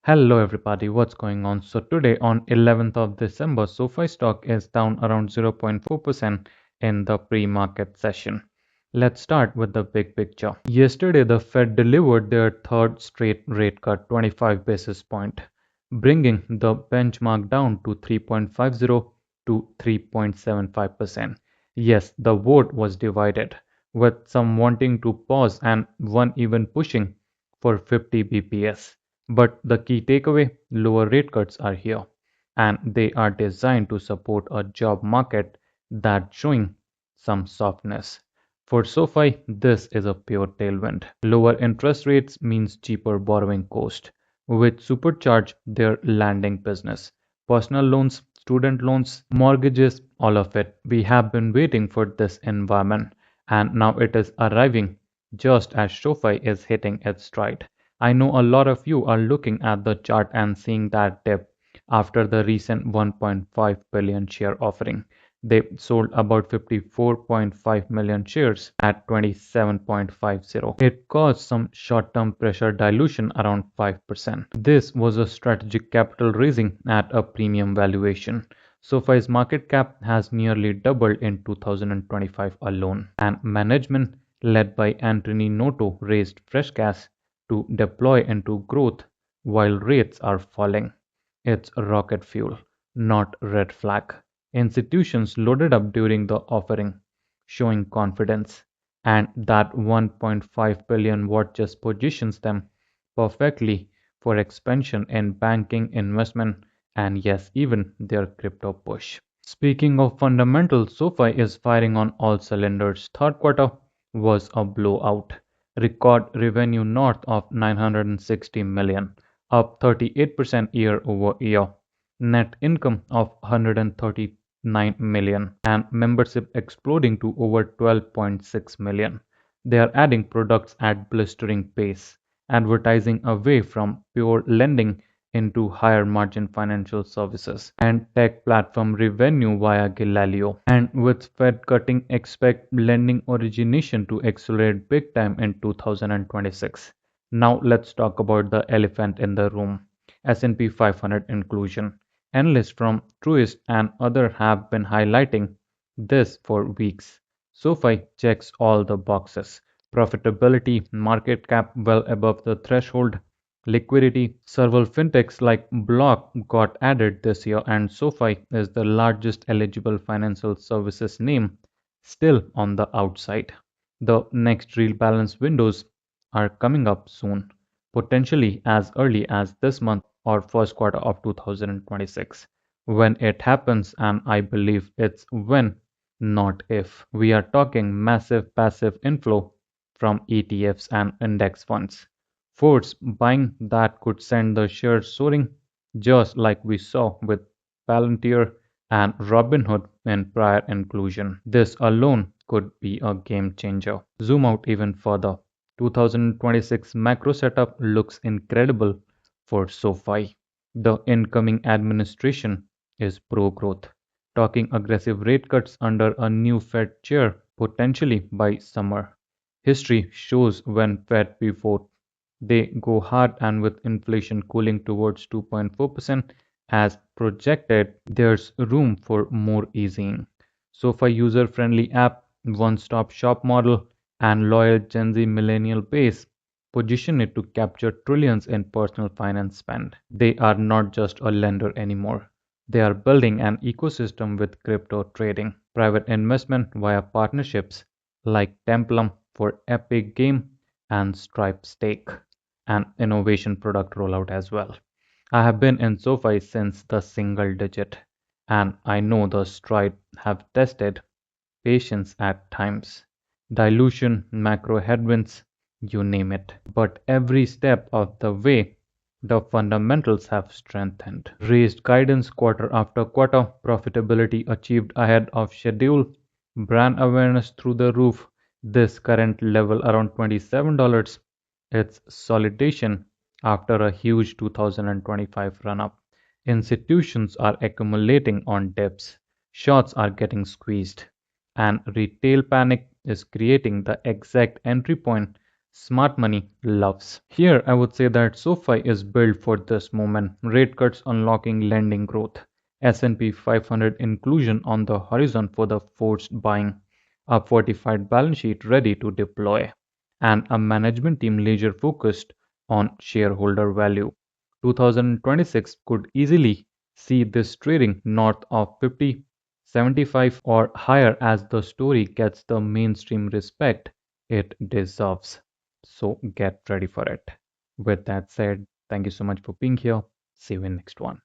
Hello everybody, what's going on? So today on 11th of December, Sofi stock is down around 0.4% in the pre-market session. Let's start with the big picture. Yesterday, the Fed delivered their third straight rate cut, 25 basis point, bringing the benchmark down to 3.50 to 3.75%. Yes, the vote was divided, with some wanting to pause and one even pushing for 50 bps. But the key takeaway, lower rate cuts are here, and they are designed to support a job market that's showing some softness. For SoFi, this is a pure tailwind. Lower interest rates means cheaper borrowing cost, which supercharge their lending business. Personal loans, student loans, mortgages, all of it. We have been waiting for this environment, and now it is arriving just as SoFi is hitting its stride. I know a lot of you are looking at the chart and seeing that dip after the recent 1.5 billion share offering. They sold about 54.5 million shares at 27.50. It caused some short-term pressure dilution around 5%. This was a strategic capital raising at a premium valuation. SoFi's market cap has nearly doubled in 2025 alone, and management led by Anthony Noto raised fresh cash to deploy into growth while rates are falling. It's rocket fuel, not red flag. Institutions loaded up during the offering, showing confidence, and that 1.5 billion watt just positions them perfectly for expansion in banking, investment, and yes, even their crypto push. Speaking of fundamentals, SoFi is firing on all cylinders. Third quarter was a blowout. Record revenue north of 960 million, up 38% year over year. Net income of 139 million and membership exploding to over 12.6 million. They are adding products at blistering pace, advertising away from pure lending into higher margin financial services and tech platform revenue via Galileo. And with Fed cutting, expect lending origination to accelerate big time in 2026. Now let's talk about the elephant in the room, S&P 500 inclusion. Analysts from Truist and others have been highlighting this for weeks. SoFi checks all the boxes. Profitability, market cap well above the threshold, liquidity. Several fintechs like Block got added this year, and SoFi is the largest eligible financial services name still on the outside. The next real balance windows are coming up soon, potentially as early as this month or first quarter of 2026. When it happens, and I believe it's when, not if, we are talking massive passive inflow from ETFs and index funds. Force buying that could send the shares soaring, just like we saw with Palantir and Robinhood in prior inclusion. This alone could be a game changer. Zoom out even further. 2026 macro setup looks incredible for SoFi. The incoming administration is pro growth, talking aggressive rate cuts under a new Fed chair potentially by summer. History shows when Fed pivot, they go hard, and with inflation cooling towards 2.4% as projected, there's room for more easing. SoFi user-friendly app, one-stop shop model, and loyal Gen Z millennial base position it to capture trillions in personal finance spend. They are not just a lender anymore. They are building an ecosystem with crypto trading, private investment via partnerships like Templum for Epic Game and Stripe Stake, and innovation product rollout as well. I have been in SoFi since the single digit, and I know the stride have tested patience at times. Dilution, macro headwinds, you name it. But every step of the way, the fundamentals have strengthened. Raised guidance quarter after quarter, profitability achieved ahead of schedule, brand awareness through the roof. This current level around $27, it's solidation after a huge 2025 run up. Institutions are accumulating on dips, shorts are getting squeezed, and retail panic is creating the exact entry point smart money loves. Here, I would say that SoFi is built for this moment. Rate cuts unlocking lending growth. S&P 500 inclusion on the horizon for the forced buying. A fortified balance sheet ready to deploy. And a management team laser focused on shareholder value. 2026 could easily see this trading north of 50, 75 or higher as the story gets the mainstream respect it deserves. So get ready for it. With that said, thank you so much for being here. See you in next one.